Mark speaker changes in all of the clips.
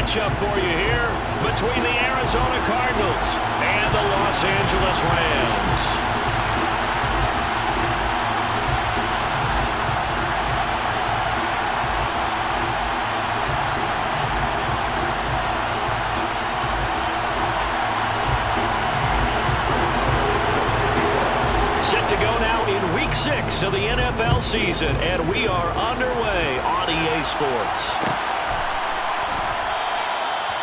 Speaker 1: matchup for you here between the Arizona Cardinals and the Los Angeles Rams. Set to go now in Week 6 of the NFL season, and we are underway on EA Sports.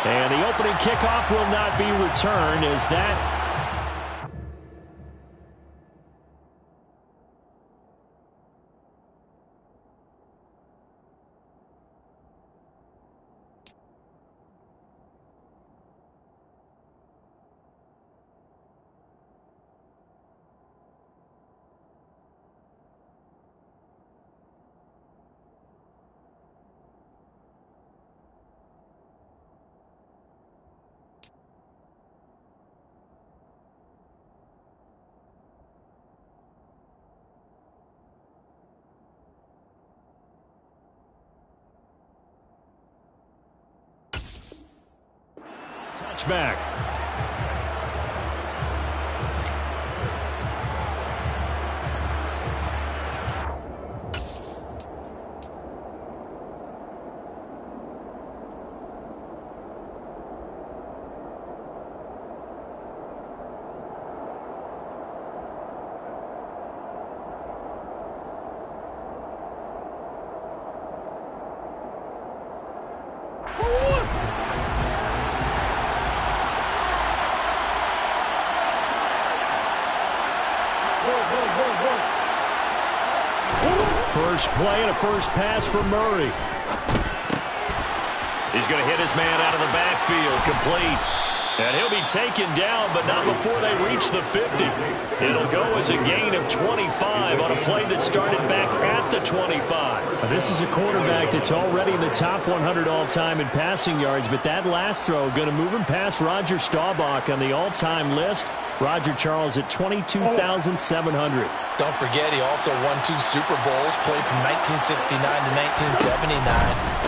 Speaker 1: And the opening kickoff will not be returned as that touchback. First play and a first pass for Murray. He's going to hit his man out of the backfield, complete. And he'll be taken down, but not before they reach the 50. It'll go as a gain of 25 on a play that started back at the 25.
Speaker 2: This is a quarterback that's already in the top 100 all-time in passing yards, but that last throw going to move him past Roger Staubach on the all-time list. Roger Charles at 22,700.
Speaker 3: Don't forget, he also won 2 Super Bowls, played from 1969 to 1979.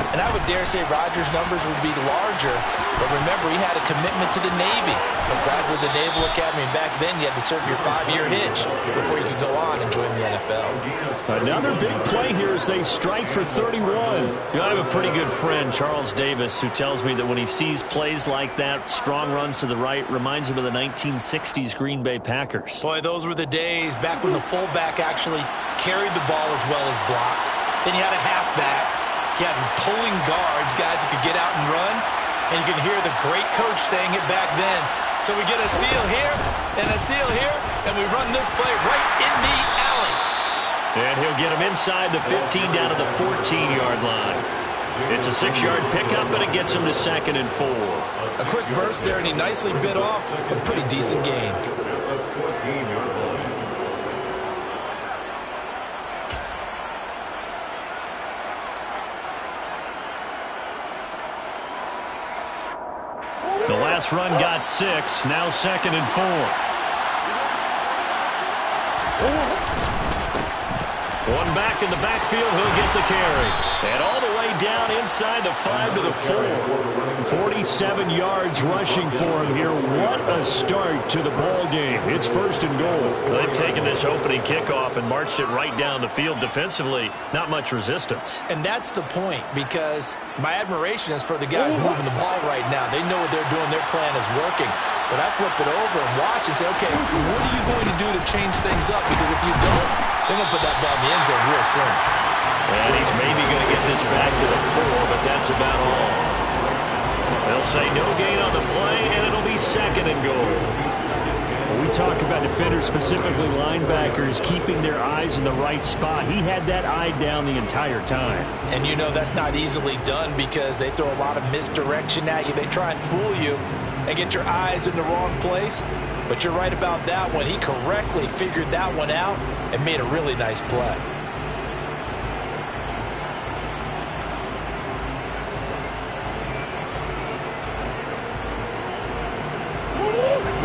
Speaker 3: And I would dare say Roger's numbers would be larger, but remember, he had a commitment to the Navy. A graduate of the Naval Academy, and back then you had to serve your 5-year hitch before you could go on and join the NFL.
Speaker 1: Another big play here as they strike for 31. I have a pretty good friend, Charles Davis, who tells me that when he sees plays like that, strong runs to the right, reminds him of the 1960s Green Bay Packers.
Speaker 3: Boy, those were the days back when the fullback actually carried the ball as well as blocked. Then you had a halfback. You had pulling guards, guys who could get out and run. And you can hear the great coach saying it back then. So we get a seal here and a seal here, and we run this play right in the alley.
Speaker 1: And he'll get him inside the 15 down to the 14-yard line. It's a 6-yard pickup, but it gets him to 2nd and 4.
Speaker 3: A quick burst there, and he nicely bit off a pretty decent gain.
Speaker 1: The last run got 6, now 2nd and 4. One back in the backfield, he'll get the carry. And all the way down inside the 5 to the 4. 47 yards rushing for him here. What a start to the ball game. It's 1st and goal. They've taken this opening kickoff and marched it right down the field defensively. Not much resistance.
Speaker 3: And that's the point, because my admiration is for the guys moving the ball right now. They know what they're doing. Their plan is working. But I flip it over and watch and say, okay, what are you going to do to change things up? Because if you don't, they're going to put that ball in the end zone real soon.
Speaker 1: And he's maybe going to get this back to the 4, but that's about all. They'll say no gain on the play, and it'll be 2nd and goal.
Speaker 2: When we talk about defenders, specifically linebackers, keeping their eyes in the right spot, he had that eye down the entire time.
Speaker 3: And you know that's not easily done because they throw a lot of misdirection at you. They try and fool you and get your eyes in the wrong place. But you're right about that one. He correctly figured that one out and made a really nice play.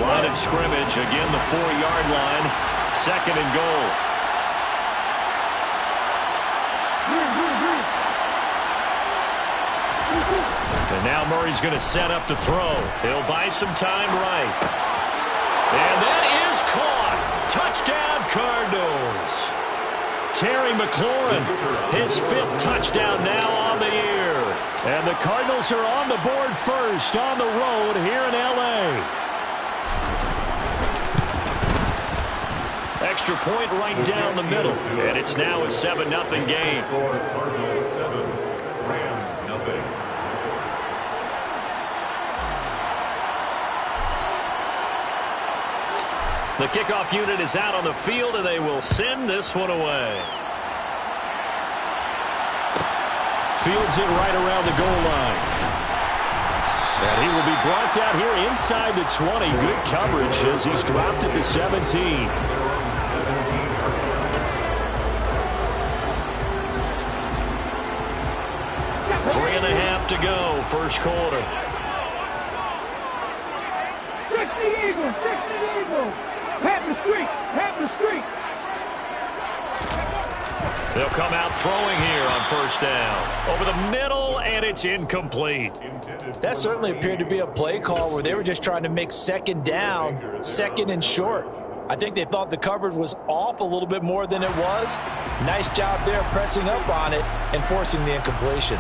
Speaker 1: Line of scrimmage, again the 4-yard line, 2nd and goal. And now Now Murray's going to set up to throw. He'll buy some time right. And that is caught. Touchdown, Cardinals. Terry McLaurin, his 5th touchdown now on the year. And the Cardinals are on the board first on the road here in L.A. Extra point right down the middle. And it's now a 7-0 game.
Speaker 4: Cardinals 7, Rams nothing.
Speaker 1: The kickoff unit is out on the field, and they will send this one away. Fields it right around the goal line. And he will be brought down here inside the 20. Good coverage as he's dropped at the 17. 3.5 to go, first quarter.
Speaker 5: 60 Eagles, 60 Eagles. Have the streak.
Speaker 1: They'll come out throwing here on first down. Over the middle, and it's incomplete.
Speaker 3: That certainly appeared to be a play call where they were just trying to make second down, second and short. I think they thought the coverage was off a little bit more than it was. Nice job there pressing up on it and forcing the incompletion.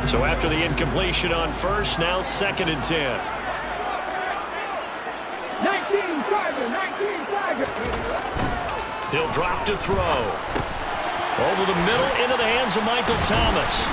Speaker 1: So after the incompletion on first, now 2nd and 10.
Speaker 5: 19 Tiger.
Speaker 1: He'll drop to throw. Over the middle into the hands of Michael Thomas.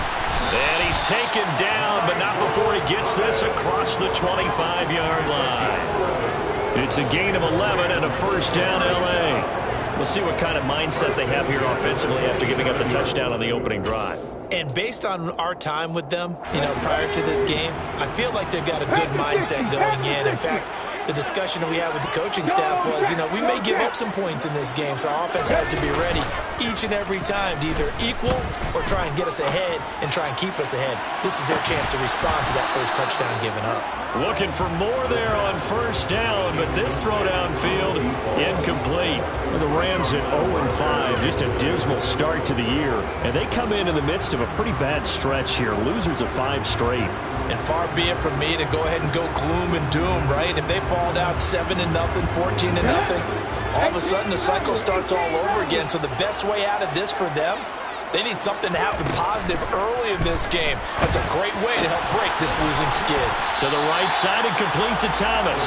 Speaker 1: And he's taken down, but not before he gets this across the 25-yard line. It's a gain of 11 and a first down, L.A. We'll see what kind of mindset they have here offensively after giving up the touchdown on the opening drive.
Speaker 3: And based on our time with them, prior to this game, I feel like they've got a good mindset going in. In fact, the discussion that we had with the coaching staff was, we may give up some points in this game, so our offense has to be ready each and every time to either equal or try and get us ahead and try and keep us ahead. This is their chance to respond to that first touchdown given up.
Speaker 1: Looking for more there on first down, but this throw downfield incomplete. And the Rams at 0-5, just a dismal start to the year. And they come in the midst of a pretty bad stretch here. Losers of 5 straight.
Speaker 3: And far be it from me to go ahead and go gloom and doom, right? If they fall down 7-0, 14-0, all of a sudden the cycle starts all over again. So the best way out of this for them, they need something to happen positive early in this game. That's a great way to help break this losing skid.
Speaker 1: To the right side and complete to Thomas.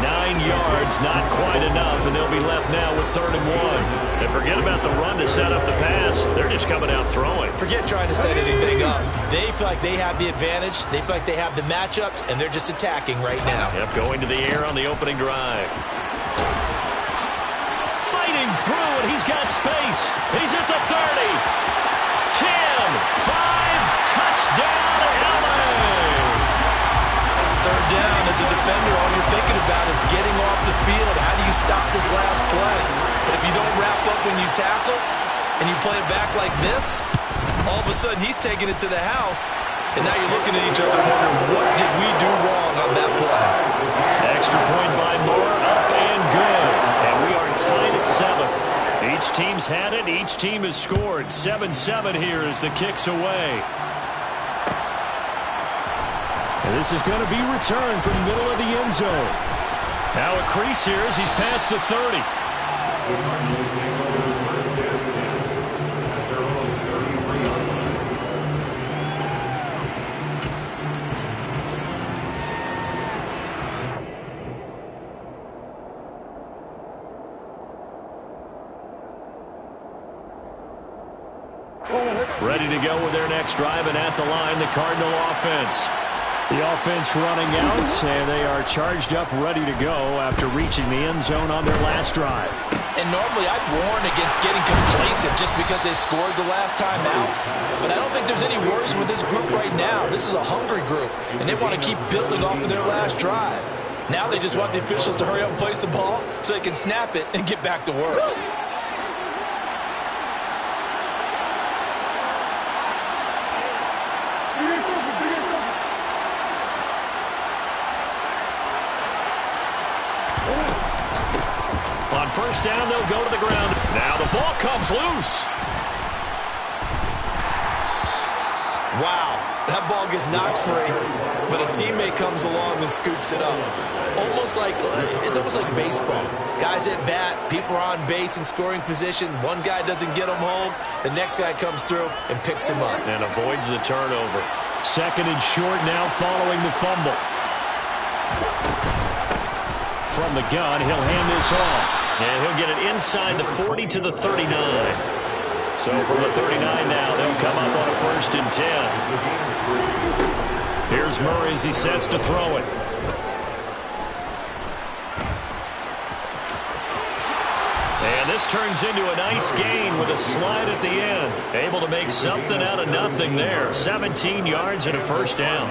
Speaker 1: 9 yards, not quite enough, and they'll be left now with 3rd and 1. And forget about the run to set up the pass. They're just coming out throwing.
Speaker 3: Forget trying to set anything up. They feel like they have the advantage. They feel like they have the matchups, and they're just attacking right now.
Speaker 1: Yep, going to the air on the opening drive. Fighting through, and he's got space. He's at the 30. 10, 5, touchdown, LA.
Speaker 3: 3rd down as a defender, all you're thinking about is getting off the field. How do you stop this last play? But if you don't wrap up when you tackle and you play it back like this, all of a sudden he's taking it to the house, and now you're looking at each other wondering, what did we do wrong on that play?
Speaker 1: Extra point by Moore, up and good. And we are tied at 7. Each team's had it. Each team has scored. 7-7 here as the kick's away. And this is going to be returned from the middle of the end zone. Now a crease here as he's past the 30. Ready to go with their next drive, and at the line, the Cardinal offense. The offense running out, and they are charged up, ready to go after reaching the end zone on their last drive.
Speaker 3: And normally I'd warn against getting complacent just because they scored the last time out. But I don't think there's any worries with this group right now. This is a hungry group, and they want to keep building off of their last drive. Now they just want the officials to hurry up and place the ball so they can snap it and get back to work.
Speaker 2: first down, they'll go to the ground. Now the ball comes loose.
Speaker 3: Wow, that ball gets knocked free, but a teammate comes along and scoops it up. It's almost like baseball. Guys at bat, people are on base in scoring position. One guy doesn't get him home. The next guy comes through and picks him up.
Speaker 2: And avoids the turnover. Second and short now following the fumble. From the gun, he'll hand this off. And he'll get it inside the 40 to the 39. So from the 39 now, they'll come up on a 1st and 10. Here's Murray as he sets to throw it. And this turns into a nice gain with a slide at the end. Able to make something out of nothing there. 17 yards and a first down.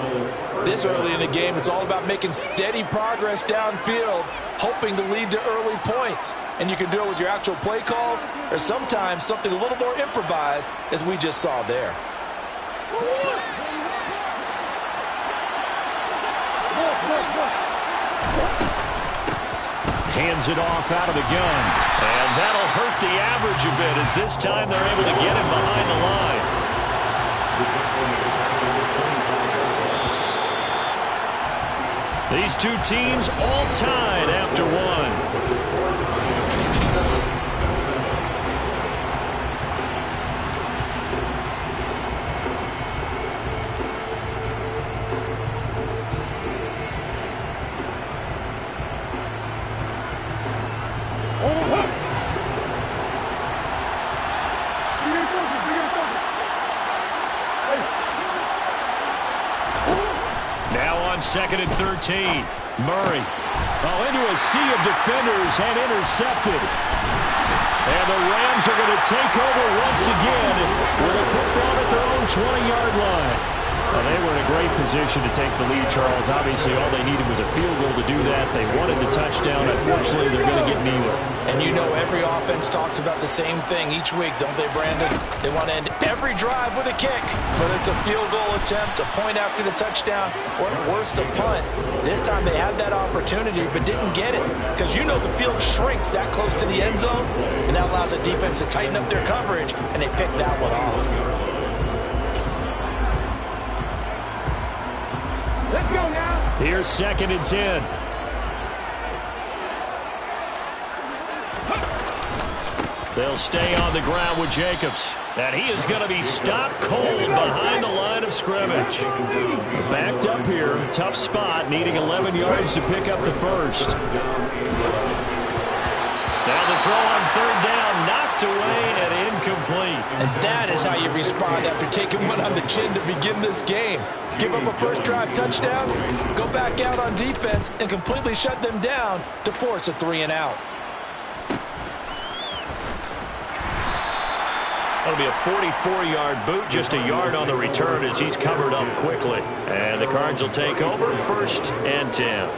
Speaker 3: This early in the game, it's all about making steady progress downfield, hoping to lead to early points. And you can do it with your actual play calls, or sometimes something a little more improvised, as we just saw there.
Speaker 2: Hands it off out of the gun. And that'll hurt the average a bit, as this time they're able to get him behind the line. These two teams all tied after one. Second and 13. Murray. Into a sea of defenders and intercepted. And the Rams are going to take over once again with a football at their own 20-yard line. Well, they were in a great position to take the lead, Charles. Obviously, all they needed was a field goal to do that. They wanted the touchdown. Unfortunately, they're going to get neither.
Speaker 3: And you know every offense talks about the same thing each week, don't they, Brandon? They want to end every drive with a kick, whether it's a field goal attempt, a point after the touchdown, or at worst, a punt. This time they had that opportunity but didn't get it, because you know the field shrinks that close to the end zone, and that allows the defense to tighten up their coverage, and they picked that one off.
Speaker 5: Let's go now.
Speaker 2: Here's second and 10. They'll stay on the ground with Jacobs. And he is going to be stopped cold behind the line of scrimmage. Backed up here, tough spot, needing 11 yards to pick up the first. Now the throw on third down, knocked away and incomplete.
Speaker 3: And that is how you respond after taking one on the chin to begin this game. Give up a first drive touchdown, go back out on defense, and completely shut them down to force a 3-and-out.
Speaker 2: That'll be a 44-yard boot, just a yard on the return as he's covered up quickly. And the Cards will take over, 1st and 10.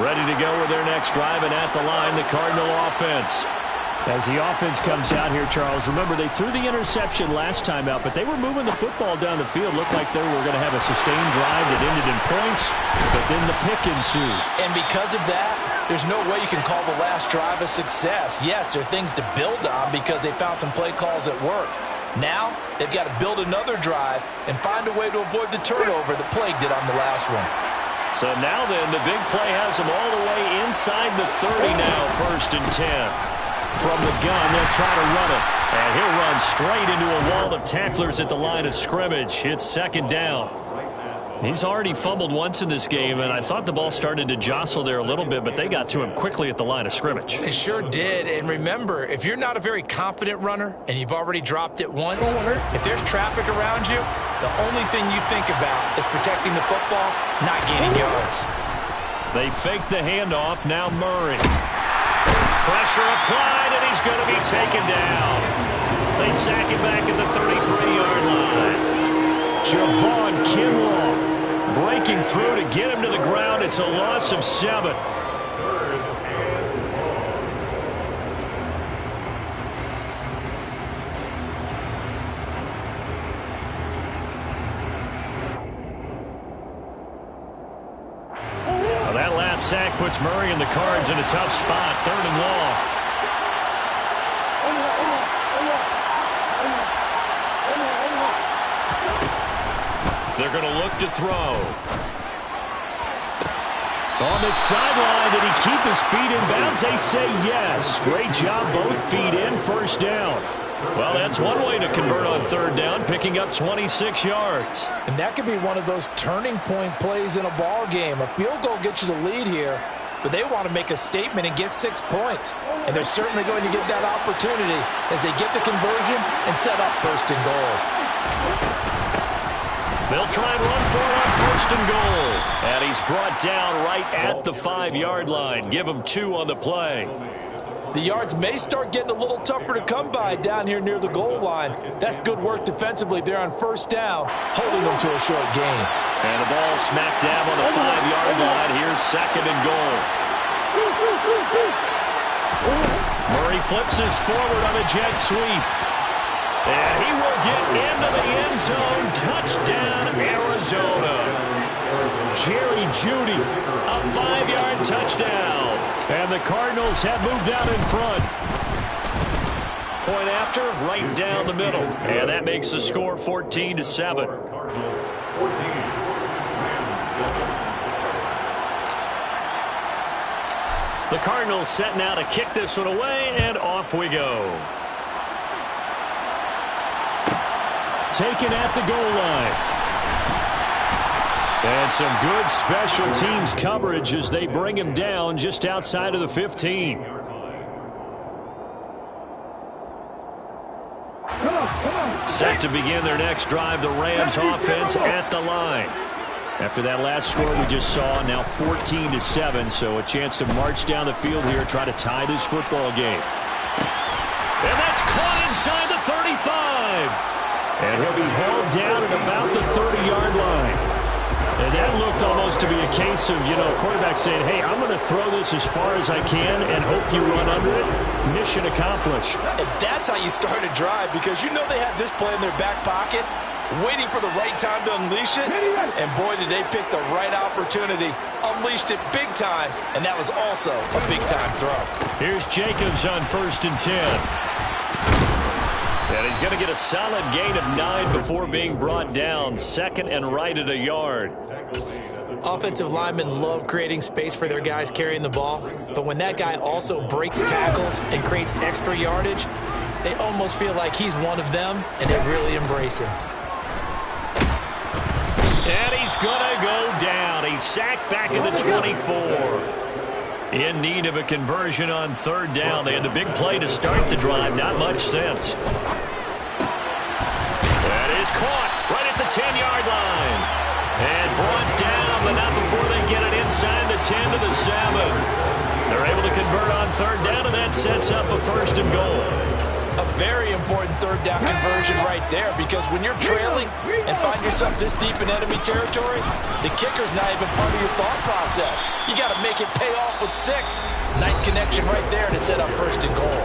Speaker 2: Ready to go with their next drive, and at the line, the Cardinal offense. As the offense comes out here, Charles, remember they threw the interception last time out, but they were moving the football down the field. Looked like they were going to have a sustained drive that ended in points, but then the pick ensued.
Speaker 3: And because of that, there's no way you can call the last drive a success. Yes, there are things to build on because they found some play calls that work. Now, they've got to build another drive and find a way to avoid the turnover that plagued it on the last one.
Speaker 2: So now then, the big play has them all the way inside the 30 now, 1st and 10. From the gun, they'll try to run it. And he'll run straight into a wall of tacklers at the line of scrimmage. It's second down. He's already fumbled once in this game, and I thought the ball started to jostle there a little bit, but they got to him quickly at the line of scrimmage.
Speaker 3: They sure did. And remember, if you're not a very confident runner and you've already dropped it once, if there's traffic around you, the only thing you think about is protecting the football, not gaining yards.
Speaker 2: They fake the handoff. Now Murray. Pressure applied, and he's going to be taken down. They sack him back at the 33-yard line. Javon Kinlaw breaking through to get him to the ground. It's a loss of 7.
Speaker 1: Well, that last sack puts Murray and the Cards in a tough spot. 3rd and long. They're going to look to throw. On the sideline, did he keep his feet in bounds? They say yes. Great job, both feet in, 1st down. Well, that's one way to convert on 3rd down, picking up 26 yards.
Speaker 3: And that could be one of those turning point plays in a ball game. A field goal gets you the lead here, but they want to make a statement and get 6 points. And they're certainly going to get that opportunity as they get the conversion and set up 1st and goal.
Speaker 1: They'll try and run for it on 1st and goal. And he's brought down right at the 5-yard line. Give him 2 on the play.
Speaker 3: The yards may start getting a little tougher to come by down here near the goal line. That's good work defensively there on 1st down, holding them to a short gain.
Speaker 1: And the ball smacked down on the 5-yard line. Here's 2nd and goal. Murray flips this forward on a jet sweep. And he will get into the end zone. Touchdown, Arizona. Jerry Jeudy, a 5-yard touchdown. And the Cardinals have moved out in front. Point after, right down the middle. And that makes the score 14-7.
Speaker 4: Cardinals 14, Rams 7.
Speaker 1: The Cardinals set now to kick this one away, and off we go. Taken at the goal line. And some good special teams coverage as they bring him down just outside of the 15. Set to begin their next drive, the Rams offense at the line. After that last score we just saw, now 14-7, so a chance to march down the field here, try to tie this football game. And that's caught inside the 35. And he'll be held down at about the 30-yard line. And that looked almost to be a case of, quarterback saying, hey, I'm going to throw this as far as I can and hope you run under it. Mission accomplished.
Speaker 3: And that's how you start a drive, because you know they have this play in their back pocket, waiting for the right time to unleash it. And boy, did they pick the right opportunity. Unleashed it big time, and that was also a big-time throw.
Speaker 1: Here's Jacobs on 1st and 10. And he's going to get a solid gain of 9 before being brought down. 2nd and right at a yard.
Speaker 3: Offensive linemen love creating space for their guys carrying the ball, but when that guy also breaks tackles and creates extra yardage, they almost feel like he's one of them, and they really embrace him.
Speaker 1: And he's going to go down. He's sacked back at the 24. In need of a conversion on 3rd down. They had the big play to start the drive. Not much sense. That is caught right at the 10-yard line. And brought down, but not before they get it inside the 10 to the 7. They're able to convert on 3rd down, and that sets up a 1st and goal.
Speaker 3: A very important 3rd down conversion right there, because when you're trailing and find yourself this deep in enemy territory, the kicker's not even part of your thought process. You got to make it pay off with 6. Nice connection right there to set up 1st and goal.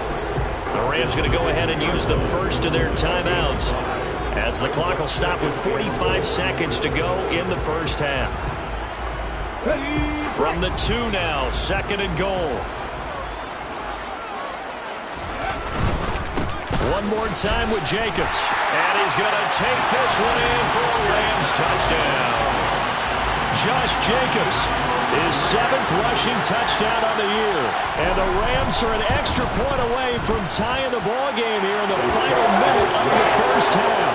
Speaker 1: The Rams going to go ahead and use the first of their timeouts as the clock will stop with 45 seconds to go in the 1st half. From the 2 now, 2nd and goal. One more time with Jacobs. And he's going to take this one in for a Rams touchdown. Josh Jacobs, his 7th rushing touchdown on the year. And the Rams are an extra point away from tying the ball game here in the final minute of the 1st half.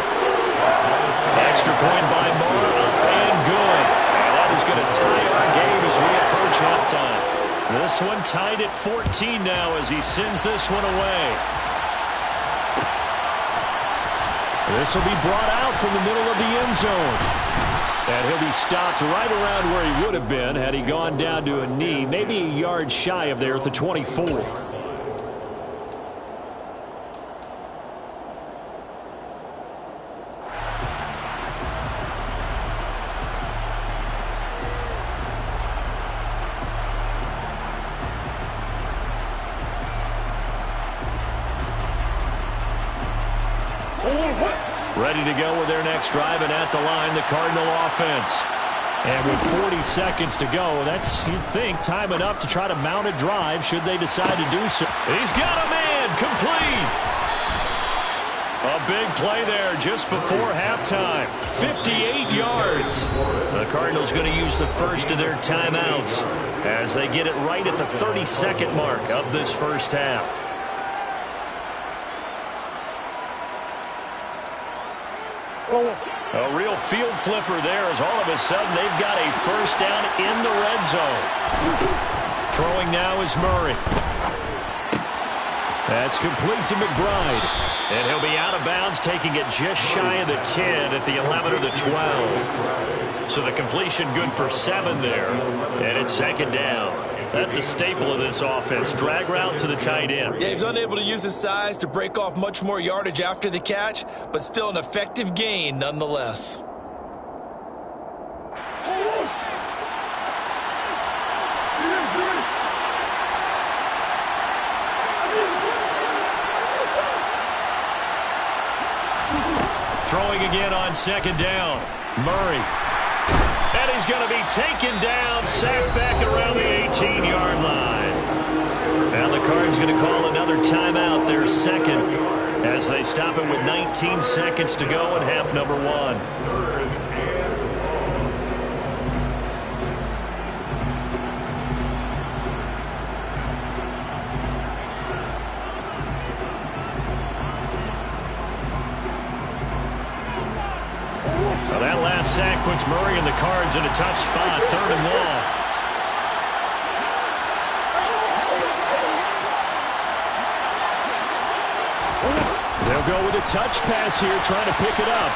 Speaker 1: Extra point by Moore, up and good. And that is going to tie our game as we approach halftime. This one tied at 14 now as he sends this one away. This will be brought out from the middle of the end zone. And he'll be stopped right around where he would have been had he gone down to a knee, maybe a yard shy of there at the 24. Ready to go with their next drive, and at the line, the Cardinal offense.
Speaker 2: And with 40 seconds to go, that's, you'd think, time enough to try to mount a drive should they decide to do so.
Speaker 1: He's got a man, complete. A big play there just before halftime. 58 yards. The Cardinals going to use the first of their timeouts as they get it right at the 30-second mark of this first half. A real field flipper there as all of a sudden they've got a first down in the red zone. Throwing now is Murray. That's complete to McBride. And he'll be out of bounds, taking it just shy of the 10 at the 11 or the 12. So the completion good for 7 there. And it's second down. That's a staple of this offense. Drag route to the tight end.
Speaker 3: Yeah, he was unable to use his size to break off much more yardage after the catch, but still an effective gain nonetheless.
Speaker 1: Throwing again on second down. Murray. And he's going to be taken down, sacked back around the 18-yard line. And the Cards going to call another timeout, their second, as they stop it with 19 seconds to go in half number 1. That last sack puts Murray and the Cards in a tough spot, 3rd and long.
Speaker 2: They'll go with a touch pass here, trying to pick it up.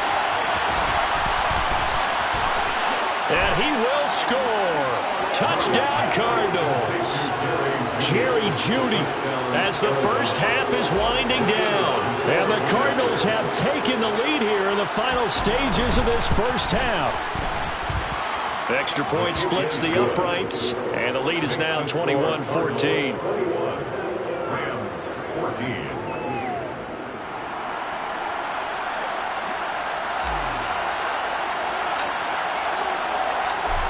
Speaker 1: And he will score. Touchdown, Cardinals. Jerry Jeudy as the first half is winding down.
Speaker 2: And the Cardinals have taken the lead here in the final stages of this first half.
Speaker 1: Extra point splits the uprights, and the lead is now 21-14.
Speaker 4: Rams 14.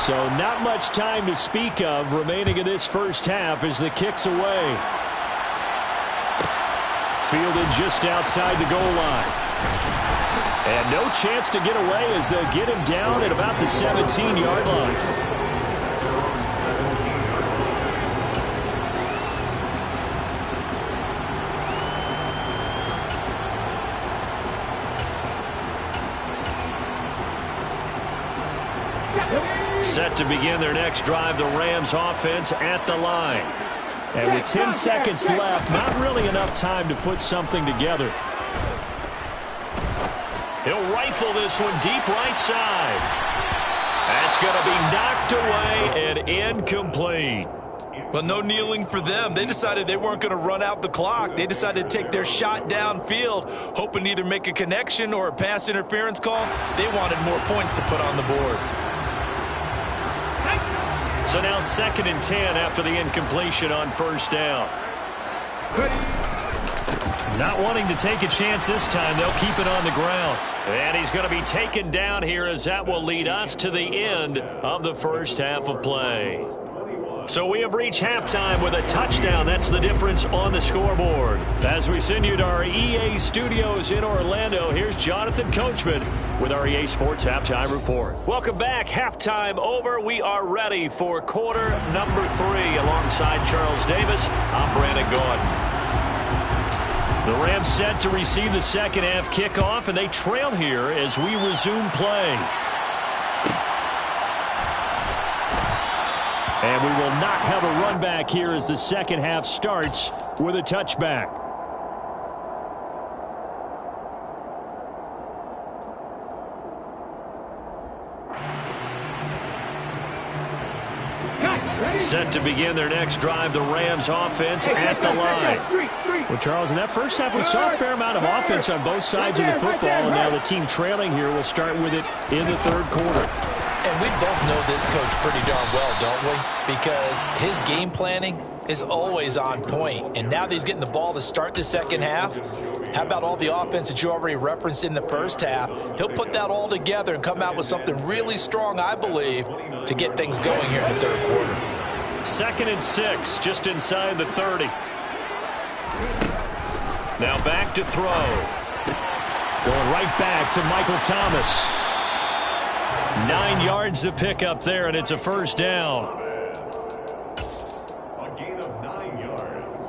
Speaker 2: So not much time to speak of remaining in this first half as the kick's away. Fielded just outside the goal line. And no chance to get away as they'll get him down at about the 17-yard line.
Speaker 1: Set to begin their next drive, the Rams offense at the line.
Speaker 2: And with 10 seconds left, not really enough time to put something together.
Speaker 1: He'll rifle this one deep right side. That's going to be knocked away and incomplete.
Speaker 3: Well, no kneeling for them. They decided they weren't going to run out the clock. They decided to take their shot downfield, hoping to either make a connection or a pass interference call. They wanted more points to put on the board.
Speaker 1: So now 2nd and 10 after the incompletion on first down. Not wanting to take a chance this time, they'll keep it on the ground. And he's going to be taken down here as that will lead us to the end of the first half of play. So we have reached halftime with a touchdown. That's the difference on the scoreboard. As we send you to our EA studios in Orlando, here's Jonathan Coachman with our EA Sports Halftime Report. Welcome back. Halftime over. We are ready for quarter number 3. Alongside Charles Davis, I'm Brandon Gordon. The Rams set to receive the second half kickoff, and they trail here as we resume play. And we will not have a run back here as the second half starts with a touchback. Set to begin their next drive, the Rams offense at the line.
Speaker 2: Well, Charles, in that first half, we saw a fair amount of offense on both sides of the football, and now the team trailing here will start with it in the third quarter.
Speaker 3: And we both know this coach pretty darn well, don't we? Because his game planning is always on point. And now that he's getting the ball to start the second half, how about all the offense that you already referenced in the first half? He'll put that all together and come out with something really strong, I believe, to get things going here in the third quarter.
Speaker 1: 2nd and 6, just inside the 30. Now back to throw. Going right back to Michael Thomas. 9 yards to pick up there, and it's a first down.
Speaker 4: A gain of 9 yards.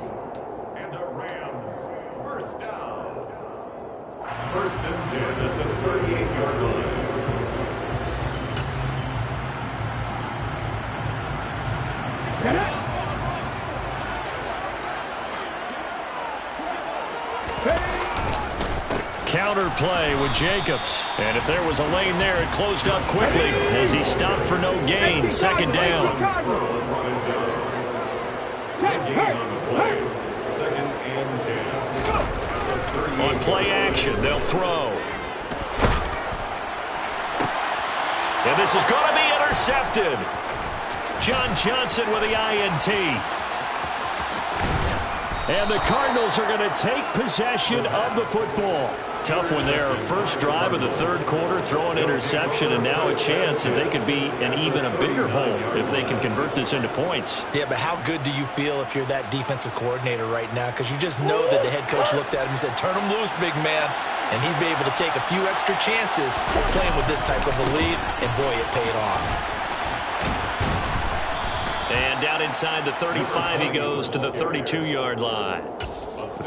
Speaker 4: And the Rams, first down. 1st and 10 at the 38-yard line.
Speaker 1: Counter play with Jacobs. And if there was a lane there, it closed up quickly as he stopped for no gain. 2nd down. On play action, they'll throw. And this is going to be intercepted. John Johnson with the INT. And the Cardinals are going to take possession of the football. Tough one there. First drive of the third quarter, throw an interception, and now a chance that they could be an even a bigger hole if they can convert this into points.
Speaker 3: Yeah, but how good do you feel if you're that defensive coordinator right now? Because you just know that the head coach looked at him and said, turn him loose, big man. And he'd be able to take a few extra chances playing with this type of a lead, and boy, it paid off.
Speaker 1: And down inside the 35, he goes to the 32-yard line.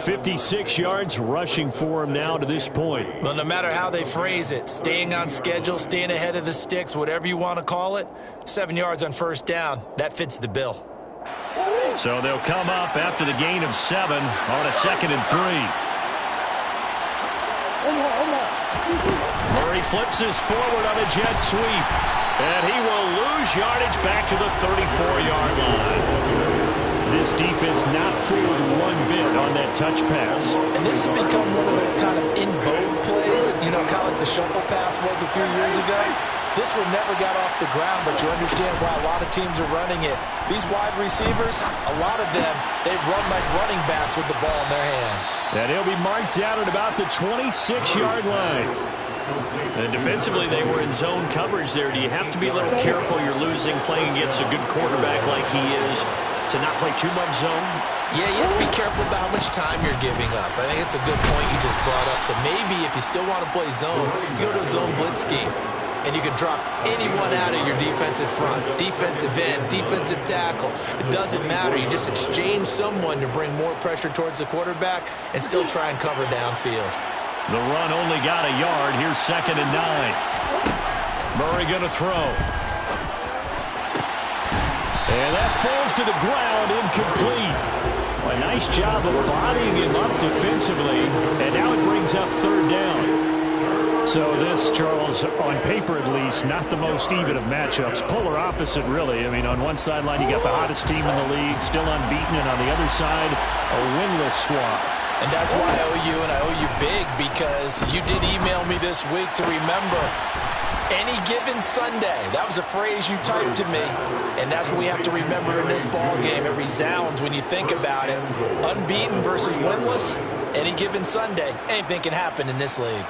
Speaker 1: 56 yards rushing for him now to this point.
Speaker 3: Well, no matter how they phrase it, staying on schedule, staying ahead of the sticks, whatever you want to call it, 7 yards on first down, that fits the bill.
Speaker 1: So they'll come up after the gain of 7 on a 2nd and 3. Murray flips his forward on a jet sweep. And he will lose yardage back to the 34-yard line. This defense not fooled one bit on that touch pass.
Speaker 3: And this has become one of those kind of in vogue plays, you know, kind of like the shuffle pass was a few years ago. This one never got off the ground, but you understand why a lot of teams are running it. These wide receivers, a lot of them, they run like running backs with the ball in their hands.
Speaker 1: And he'll be marked down at about the 26-yard line. And defensively, they were in zone coverage there. Do you have to be a little careful you're losing playing against a good quarterback like he is to not play too much zone?
Speaker 3: Yeah, you have to be careful about how much time you're giving up. I think it's a good point you just brought up. So maybe if you still want to play zone, you go to a zone blitz scheme. And you can drop anyone out of your defensive front, defensive end, defensive tackle. It doesn't matter. You just exchange someone to bring more pressure towards the quarterback and still try and cover downfield.
Speaker 1: The run only got a yard. Here's 2nd and 9. Murray going to throw. And that falls to the ground, incomplete. A nice job of bodying him up defensively. And now it brings up 3rd down. So this, Charles, on paper at least, not the most even of matchups. Polar opposite, really. I mean, on one sideline, you got the hottest team in the league, still unbeaten, and on the other side, a winless squad.
Speaker 3: And that's why I owe you, and I owe you big, because you did email me this week to remember any given Sunday. That was a phrase you typed to me, and that's what we have to remember in this ball game. It resounds when you think about it. Unbeaten versus winless, any given Sunday, anything can happen in this league.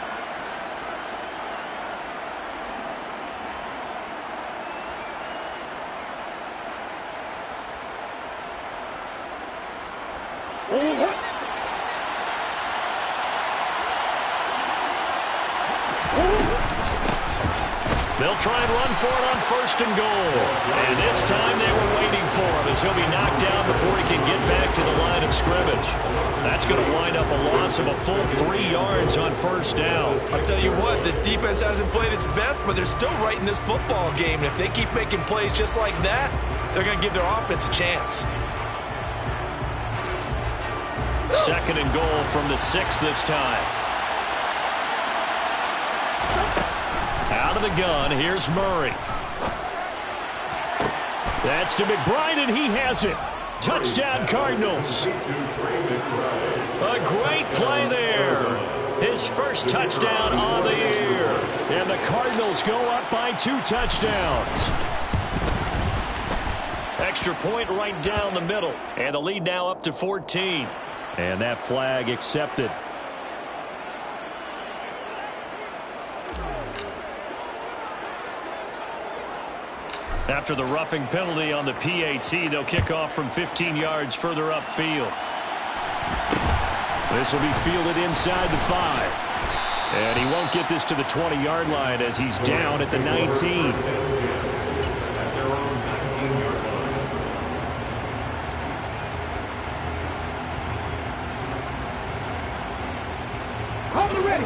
Speaker 1: They'll try and run for it on 1st and goal. And this time they were waiting for him as he'll be knocked down before he can get back to the line of scrimmage. That's going to wind up a loss of a full 3 yards on 1st down.
Speaker 3: I'll tell you what, this defense hasn't played its best, but they're still right in this football game. And if they keep making plays just like that, they're going to give their offense a chance.
Speaker 1: 2nd and goal from the 6 this time. Out of the gun, here's Murray. That's to McBride, and he has it. Touchdown, Cardinals. A great play there. His first touchdown on the year. And the Cardinals go up by 2 touchdowns. Extra point right down the middle. And the lead now up to 14. And that flag accepted. After the roughing penalty on the PAT, they'll kick off from 15 yards further upfield. This will be fielded inside the 5. And he won't get this to the 20-yard line as he's down at the 19.
Speaker 5: Hold it ready.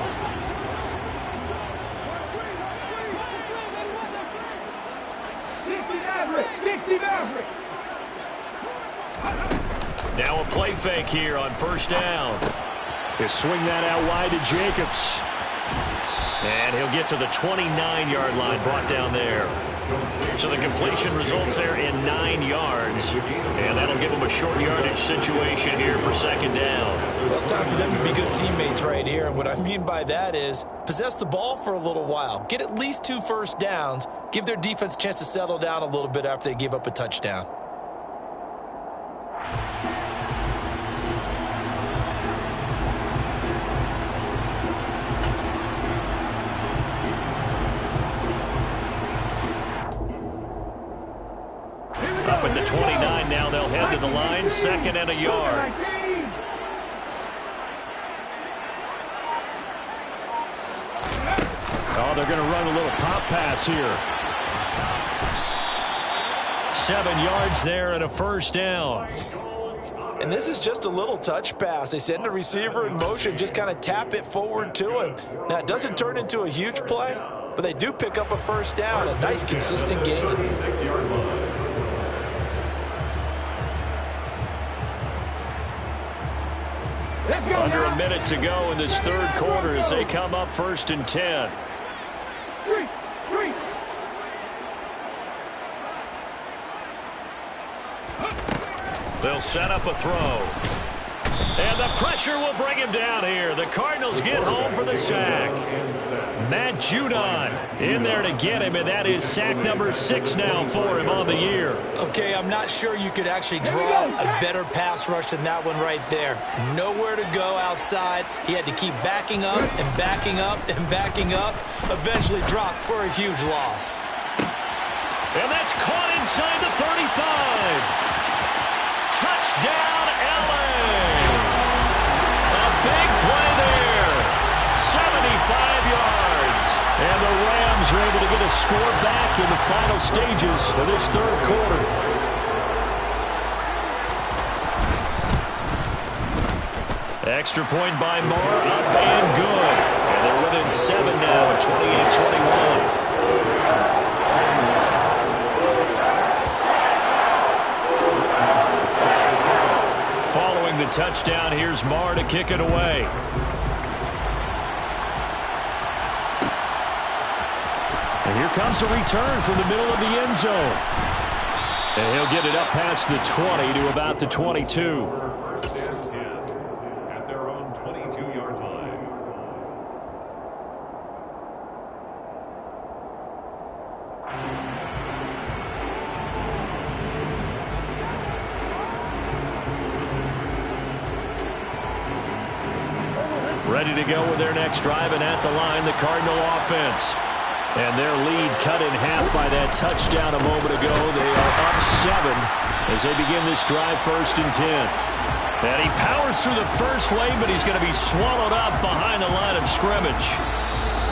Speaker 1: Now a play fake here on first down. He'll swing that out wide to Jacobs. And he'll get to the 29-yard line, brought down there. So the completion results there in 9 yards. And that'll give him a short yardage situation here for second down.
Speaker 3: Well, it's time for them to be good teammates right here. And what I mean by that is possess the ball for a little while. Get at least 2 first downs. Give their defense a chance to settle down a little bit after they give up a touchdown.
Speaker 1: Up at the 29 now, they'll head to the line, 2nd and a yard. Oh, they're going to run a little pop pass here. 7 yards there and a first down.
Speaker 3: And this is just a little touch pass. They send the receiver in motion, just kind of tap it forward to him. Now, it doesn't turn into a huge play, but they do pick up a first down, a nice, consistent gain.
Speaker 1: Under a minute to go in this third quarter as they come up 1st and 10. They'll set up a throw. And the pressure will bring him down here. The Cardinals get home for the sack. Matt Judon in there to get him, and that is sack number 6 now for him on the year.
Speaker 3: Okay, I'm not sure you could actually draw a better pass rush than that one right there. Nowhere to go outside. He had to keep backing up and backing up and backing up. Eventually dropped for a huge loss.
Speaker 1: And that's caught inside the 35. Touchdown, LA. A big play there. 75 yards. And the Rams are able to get a score back in the final stages of this third quarter. Extra point by Moore, up and good. And they're within 7 now, 28-21. Following the touchdown, here's Moore to kick it away. And here comes a return from the middle of the end zone. And he'll get it up past the 20 to about the 22.
Speaker 4: First and 10 at their own 22-yard line.
Speaker 1: Ready to go with their next drive, and at the line, the Cardinal offense. And their lead cut in half by that touchdown a moment ago. They are up 7 as they begin this drive 1st and 10. And he powers through the first wave, but he's going to be swallowed up behind the line of scrimmage.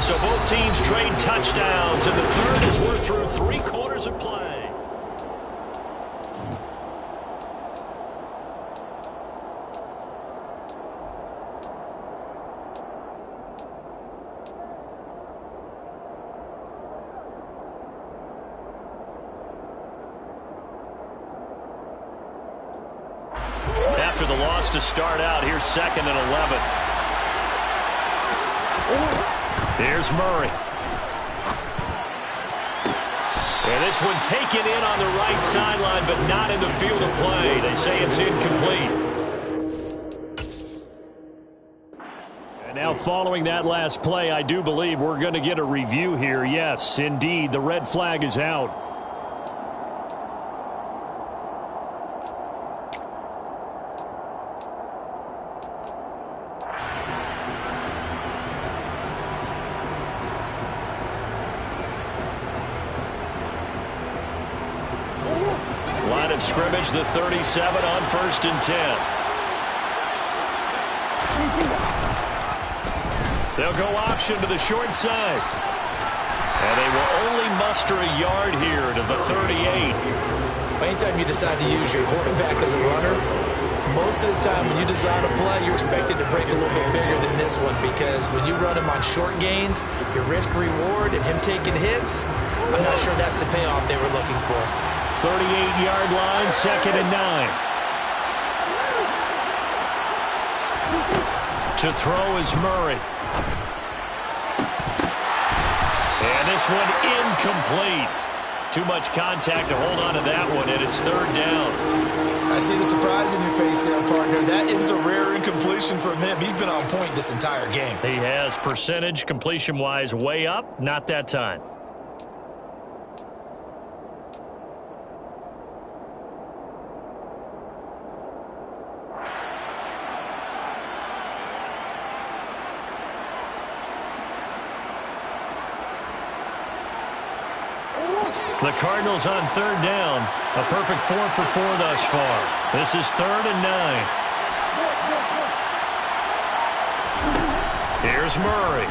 Speaker 1: So both teams trade touchdowns, and the third as we're through 3 quarters of play. After the loss to start out, here's 2nd and 11. Here's Murray. And this one taken in on the right sideline, but not in the field of play. They say it's incomplete. And now following that last play, I do believe we're going to get a review here. Yes, indeed, the red flag is out. Line of scrimmage, the 37 on 1st and 10. They'll go option to the short side. And they will only muster a yard here to the 38.
Speaker 3: Anytime you decide to use your quarterback as a runner, most of the time when you design a play, you're expected to break a little bit bigger than this one, because when you run him on short gains, your risk-reward and him taking hits, I'm not sure that's the payoff they were looking for.
Speaker 1: 38-yard line, 2nd and 9. To throw is Murray. And this one incomplete. Too much contact to hold on to that one, and it's 3rd down.
Speaker 3: I see the surprise in your face there, partner. That is a rare incompletion from him. He's been on point this entire game.
Speaker 1: He has percentage, completion-wise, way up. Not that time. The Cardinals on 3rd down. A perfect 4 for 4 thus far. This is 3rd and 9. Here's Murray.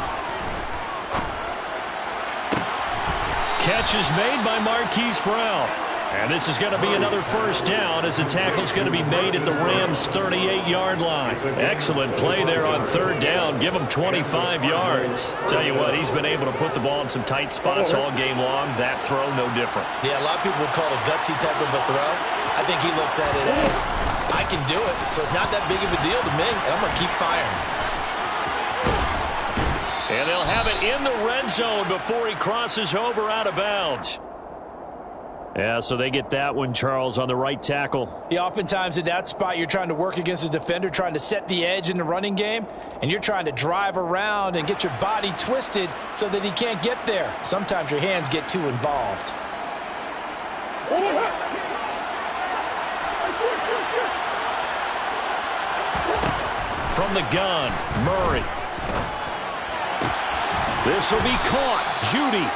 Speaker 1: Catch is made by Marquise Brown. And this is going to be another 1st down, as the tackle's going to be made at the Rams' 38-yard line. Excellent play there on 3rd down. Give him 25 yards. Tell you what, he's been able to put the ball in some tight spots all game long. That throw, no different.
Speaker 3: Yeah, a lot of people would call it a gutsy type of a throw. I think he looks at it as, I can do it, so it's not that big of a deal to me, and I'm going to keep firing.
Speaker 1: And they'll have it in the red zone before he crosses over out of bounds. Yeah, so they get that one, Charles, on the right tackle.
Speaker 3: Yeah, oftentimes in that spot, you're trying to work against a defender, trying to set the edge in the running game, and you're trying to drive around and get your body twisted so that he can't get there. Sometimes your hands get too involved.
Speaker 1: From the gun, Murray. This will be caught. Judy.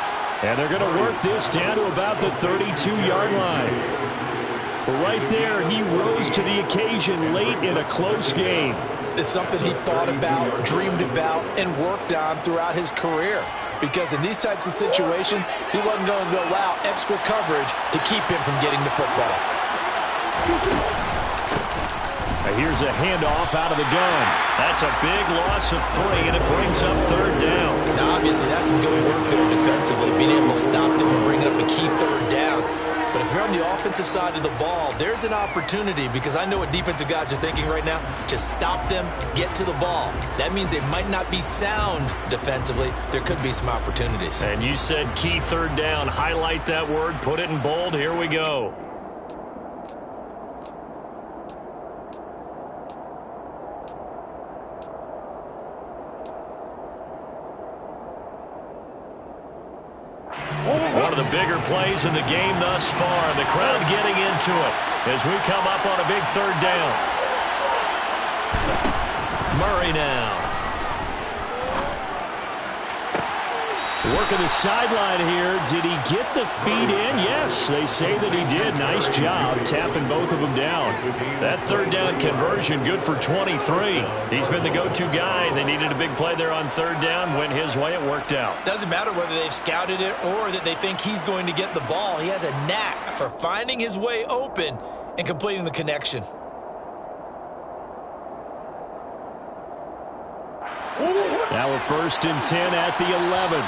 Speaker 1: And they're going to work this down to about the 32-yard line. Right there, he rose to the occasion late in a close game.
Speaker 3: It's something he thought about, dreamed about, and worked on throughout his career. Because in these types of situations, he wasn't going to allow extra coverage to keep him from getting the football.
Speaker 1: Here's a handoff out of the gun. That's a big loss of 3, and it brings up 3rd down.
Speaker 3: Now, obviously, that's some good work there defensively, being able to stop them and bring up a key 3rd down. But if you're on the offensive side of the ball, there's an opportunity, because I know what defensive guys are thinking right now. Just stop them, get to the ball. That means they might not be sound defensively. There could be some opportunities.
Speaker 1: And you said key 3rd down. Highlight that word. Put it in bold. Here we go. One of the bigger plays in the game thus far. The crowd getting into it as we come up on a big 3rd down. Murray now. Working the sideline here. Did he get the feet in? Yes, they say that he did. Nice job tapping both of them down. That 3rd down conversion good for 23. He's been the go-to guy. They needed a big play there on 3rd down. Went his way. It worked out.
Speaker 3: Doesn't matter whether they've scouted it or that they think he's going to get the ball. He has a knack for finding his way open and completing the connection.
Speaker 1: Now a 1st and 10 at the 11.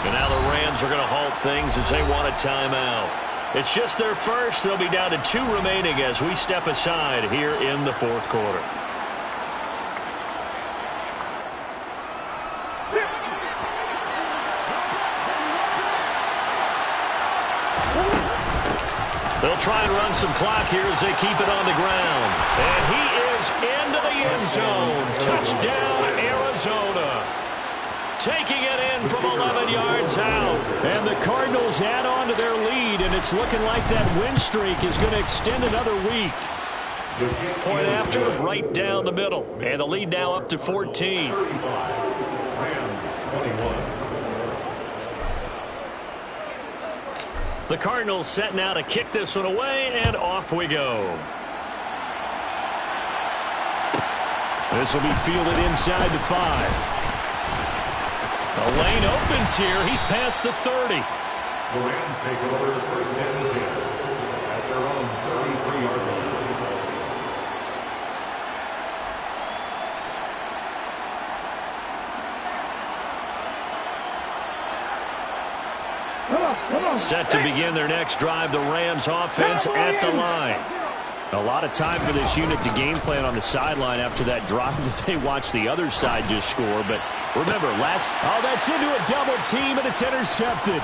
Speaker 1: And now the Rams are going to halt things as they want a timeout. It's just their first. They'll be down to 2 remaining as we step aside here in the 4th quarter. They'll try and run some clock here as they keep it on the ground. And he is into the end zone. Touchdown, Arizona. Arizona. Taking it in from 11 yards out. And the Cardinals add on to their lead, and it's looking like that win streak is going to extend another week. Point after, right down the middle. And the lead now up to 14. The Cardinals set now to kick this one away, and off we go. This will be fielded inside the 5. The lane opens here. He's past the 30.
Speaker 4: The Rams take over first and 10 at their own 33-yard line.
Speaker 1: Set to begin their next drive, the Rams offense at the line. A lot of time for this unit to game plan on the sideline after that drive that they watched the other side just score. But remember, that's into a double team, and it's intercepted.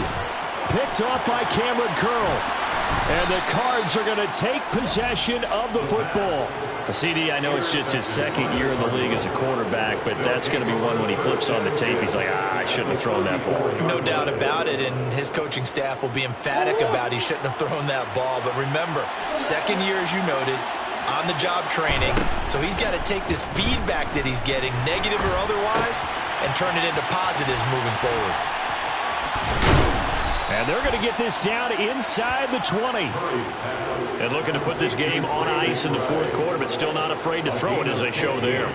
Speaker 1: Picked off by Cameron Curl. And the Cards are going to take possession of the football. CD, I know it's just his second year in the league as a quarterback, but that's going to be one when he flips on the tape. He's like, I shouldn't have thrown that ball.
Speaker 3: No doubt about it, and his coaching staff will be emphatic about he shouldn't have thrown that ball. But remember, second year, as you noted, on-the-job training. So he's got to take this feedback that he's getting, negative or otherwise, and turn it into positives moving forward.
Speaker 1: And they're going to get this down inside the 20. And looking to put this game on ice in the fourth quarter, but still not afraid to throw it as they show there.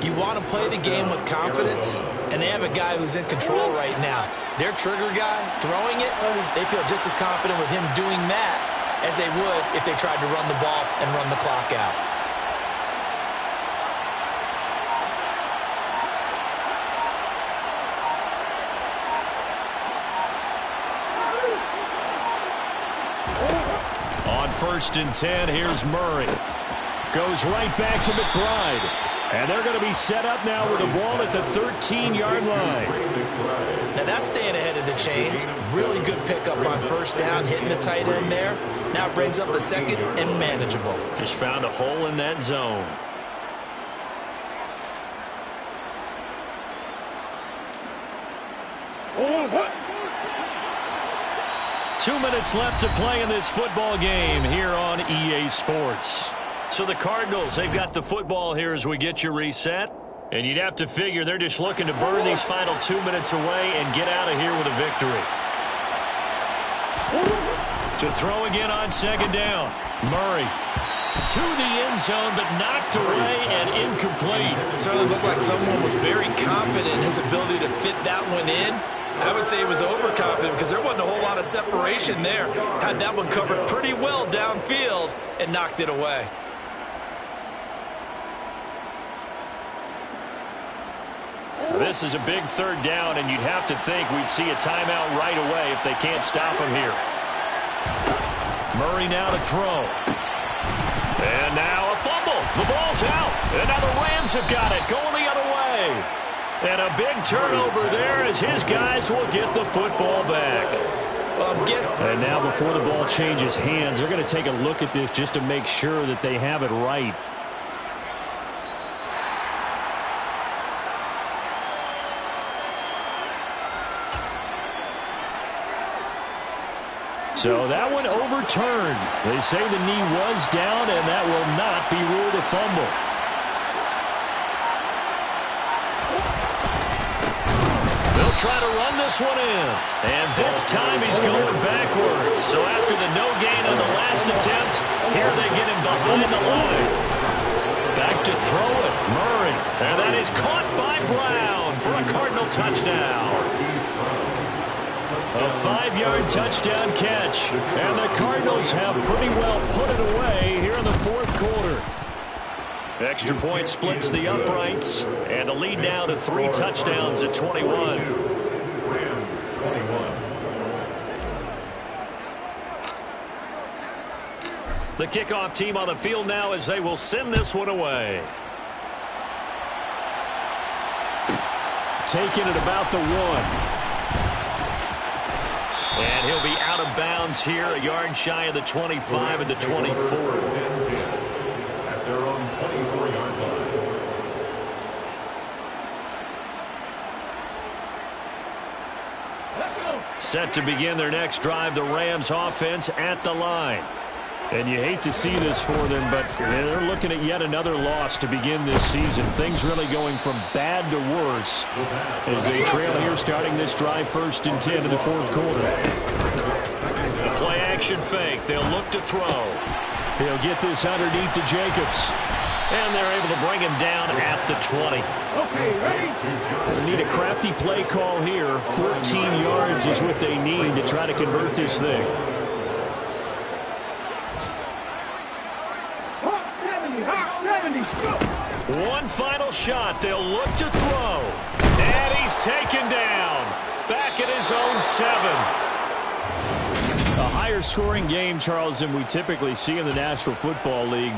Speaker 3: You want to play the game with confidence, and they have a guy who's in control right now. Their trigger guy, throwing it, they feel just as confident with him doing that as they would if they tried to run the ball and run the clock out.
Speaker 1: On 1st and 10, here's Murray. Goes right back to McBride. And they're going to be set up now with the ball at the 13-yard line.
Speaker 3: Now that's staying ahead of the chains. Really good pickup on first down, hitting the tight end there. Now brings up the second and manageable.
Speaker 1: Just found a hole in that zone.
Speaker 5: What?
Speaker 1: 2 minutes left to play in this football game here on EA Sports. So the Cardinals, they've got the football here as we get you reset. And you'd have to figure they're just looking to burn these final 2 minutes away and get out of here with a victory. To throw again on second down. Murray to the end zone, but knocked away and incomplete.
Speaker 3: It certainly looked like someone was very confident in his ability to fit that one in. I would say he was overconfident because there wasn't a whole lot of separation there. Had that one covered pretty well downfield and knocked it away.
Speaker 1: This is a big third down, and you'd have to think we'd see a timeout right away if they can't stop him here. Murray now to throw. And now a fumble. The ball's out. And now the Rams have got it, going the other way. And a big turnover there as his guys will get the football back. And now before the ball changes hands, they're going to take a look at this just to make sure that they have it right. So that one overturned. They say the knee was down, and that will not be ruled a fumble. They'll try to run this one in. And this time he's going backwards. So after the no gain on the last attempt, here they get him behind the line. Back to throw it, Murray. And that is caught by Brown for a Cardinal touchdown. A 5-yard touchdown catch. And the Cardinals have pretty well put it away here in the fourth quarter. Extra point splits the uprights. And the lead now to 3 touchdowns at 21.
Speaker 4: Rams 21.
Speaker 1: The kickoff team on the field now as they will send this one away. Taking it about the 1. And he'll be out of bounds here, a yard shy of the 25 and the 24.
Speaker 4: At their own 24-yard line.
Speaker 1: Set to begin their next drive, the Rams offense at the line.
Speaker 2: And you hate to see this for them, but they're looking at yet another loss to begin this season. Things really going from bad to worse as they trail here starting this drive 1st and 10 in the 4th quarter.
Speaker 1: The play action fake. They'll look to throw.
Speaker 2: He'll get this underneath to Jacobs.
Speaker 1: And they're able to bring him down at the 20.
Speaker 5: Okay, ready?
Speaker 2: They need a crafty play call here. 14 yards is what they need to try to convert this thing.
Speaker 1: One final shot. They'll look to throw. And he's taken down. Back at his own 7.
Speaker 2: A higher scoring game, Charles, than we typically see in the National Football League.